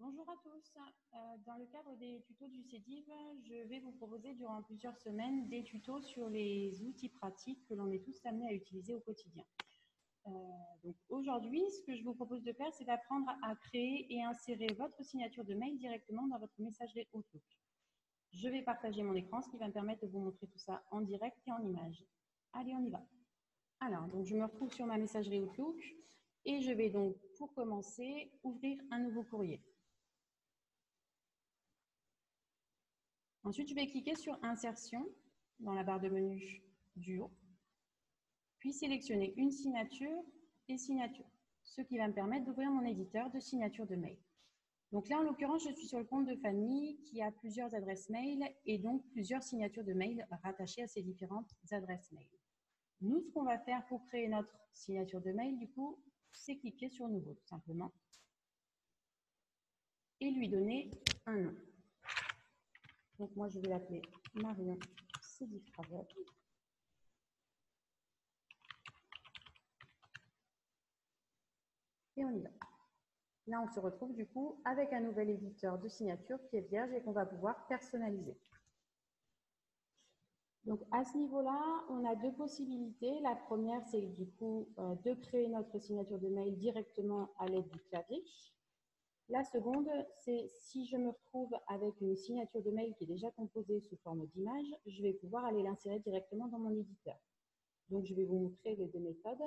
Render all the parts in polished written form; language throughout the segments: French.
Bonjour à tous. Dans le cadre des tutos du CEDIV, je vais vous proposer durant plusieurs semaines des tutos sur les outils pratiques que l'on est tous amenés à utiliser au quotidien. Donc aujourd'hui, ce que je vous propose de faire, c'est d'apprendre à créer et insérer votre signature de mail directement dans votre messagerie Outlook. Je vais partager mon écran, ce qui va me permettre de vous montrer tout ça en direct et en image. Allez, on y va. Alors, donc je me retrouve sur ma messagerie Outlook et je vais donc, pour commencer, ouvrir un nouveau courrier. Ensuite, je vais cliquer sur Insertion dans la barre de menu du haut, puis sélectionner une signature et signature, ce qui va me permettre d'ouvrir mon éditeur de signature de mail. Donc là, en l'occurrence, je suis sur le compte de Fanny qui a plusieurs adresses mail et donc plusieurs signatures de mail rattachées à ces différentes adresses mail. Nous, ce qu'on va faire pour créer notre signature de mail, du coup, c'est cliquer sur Nouveau, tout simplement, et lui donner un nom. Donc moi, je vais l'appeler Marion CEDIV Travel. Et on y va. Là, on se retrouve du coup avec un nouvel éditeur de signature qui est vierge et qu'on va pouvoir personnaliser. Donc à ce niveau-là, on a deux possibilités. La première, c'est du coup de créer notre signature de mail directement à l'aide du clavier. La seconde, c'est si je me retrouve avec une signature de mail qui est déjà composée sous forme d'image, je vais pouvoir aller l'insérer directement dans mon éditeur. Donc je vais vous montrer les deux méthodes.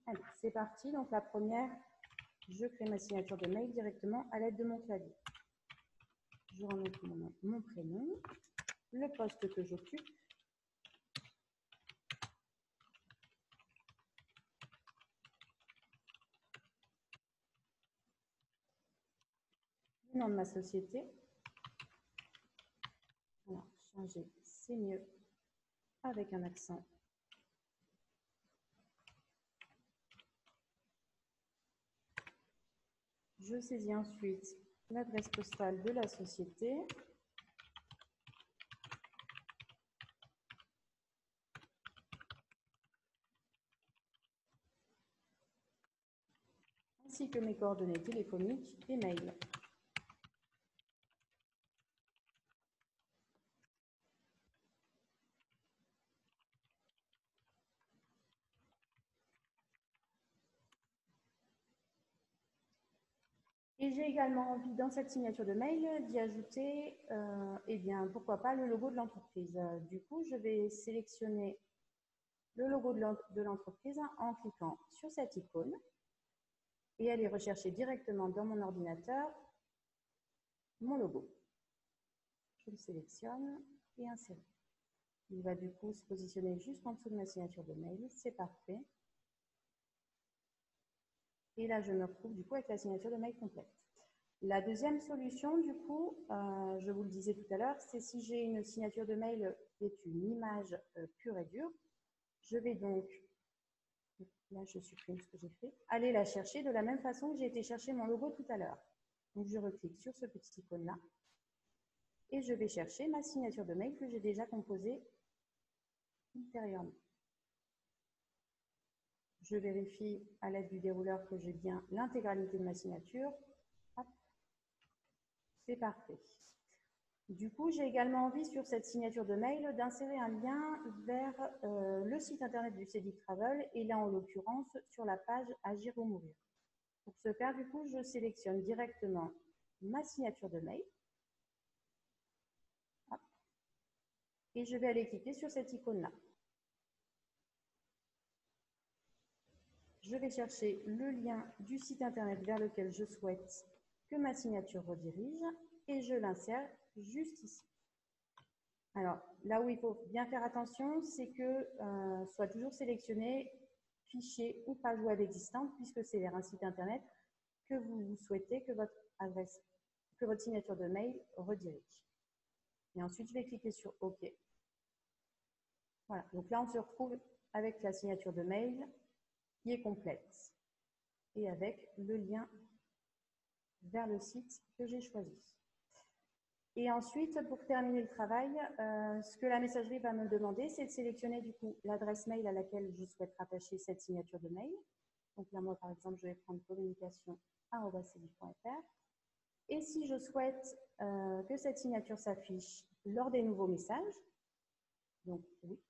Allez, c'est parti. Donc la première, je crée ma signature de mail directement à l'aide de mon clavier. Je remets mon nom, mon prénom, le poste que j'occupe, le nom de ma société. Alors, changer, c'est mieux, avec un accent. Je saisis ensuite l'adresse postale de la société. Ainsi que mes coordonnées téléphoniques et mail. Et j'ai également envie, dans cette signature de mail, d'y ajouter, eh bien, pourquoi pas, le logo de l'entreprise. Du coup, je vais sélectionner le logo de l'entreprise en cliquant sur cette icône et aller rechercher directement dans mon ordinateur mon logo. Je le sélectionne et insère. Il va du coup se positionner juste en dessous de ma signature de mail. C'est parfait. Et là, je me retrouve du coup avec la signature de mail complète. La deuxième solution, du coup, je vous le disais tout à l'heure, c'est si j'ai une signature de mail qui est une image pure et dure, je vais donc, là je supprime ce que j'ai fait, aller la chercher de la même façon que j'ai été chercher mon logo tout à l'heure. Donc je reclique sur ce petit icône-là et je vais chercher ma signature de mail que j'ai déjà composée ultérieurement. Je vérifie à l'aide du dérouleur que j'ai bien l'intégralité de ma signature. C'est parfait. Du coup, j'ai également envie sur cette signature de mail d'insérer un lien vers le site internet du CEDIV Travel et là en l'occurrence sur la page Agir ou mourir. Pour ce faire, du coup, je sélectionne directement ma signature de mail. Hop. Et je vais aller cliquer sur cette icône-là. Je vais chercher le lien du site internet vers lequel je souhaite que ma signature redirige et je l'insère juste ici. Alors, là où il faut bien faire attention, c'est que soit toujours sélectionné fichier ou page web existante, puisque c'est vers un site internet que vous souhaitez que votre adresse, que votre signature de mail redirige. Et ensuite, je vais cliquer sur OK. Voilà, donc là, on se retrouve avec la signature de mail qui est complète et avec le lien vers le site que j'ai choisi. Et ensuite, pour terminer le travail, ce que la messagerie va me demander, c'est de sélectionner du coup l'adresse mail à laquelle je souhaite rattacher cette signature de mail. Donc là, moi, par exemple, je vais prendre communication@cediv.fr. Et si je souhaite que cette signature s'affiche lors des nouveaux messages, donc oui.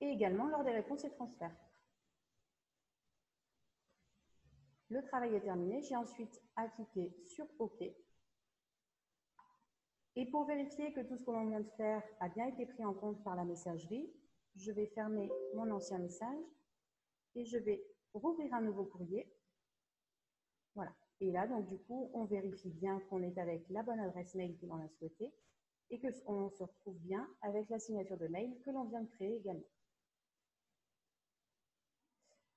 Et également lors des réponses et transferts. Le travail est terminé. J'ai ensuite à cliquer sur OK. Et pour vérifier que tout ce que l'on vient de faire a bien été pris en compte par la messagerie, je vais fermer mon ancien message et je vais rouvrir un nouveau courrier. Voilà. Et là, donc du coup, on vérifie bien qu'on est avec la bonne adresse mail que l'on a souhaitée et qu'on se retrouve bien avec la signature de mail que l'on vient de créer également.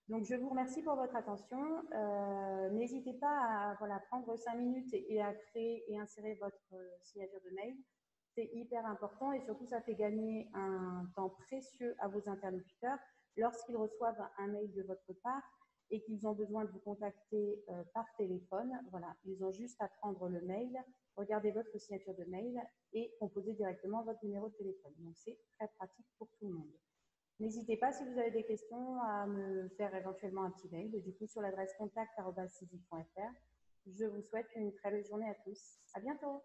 Donc, je vous remercie pour votre attention. N'hésitez pas à prendre 5 minutes et à créer et insérer votre signature de mail. C'est hyper important et surtout, ça fait gagner un temps précieux à vos interlocuteurs lorsqu'ils reçoivent un mail de votre part et qu'ils ont besoin de vous contacter par téléphone. Voilà, ils ont juste à prendre le mail, regarder votre signature de mail et composer directement votre numéro de téléphone. Donc, c'est très pratique pour tout le monde. N'hésitez pas, si vous avez des questions, à me faire éventuellement un petit mail, du coup sur l'adresse contact@cisic.fr. Je vous souhaite une très belle journée à tous. À bientôt.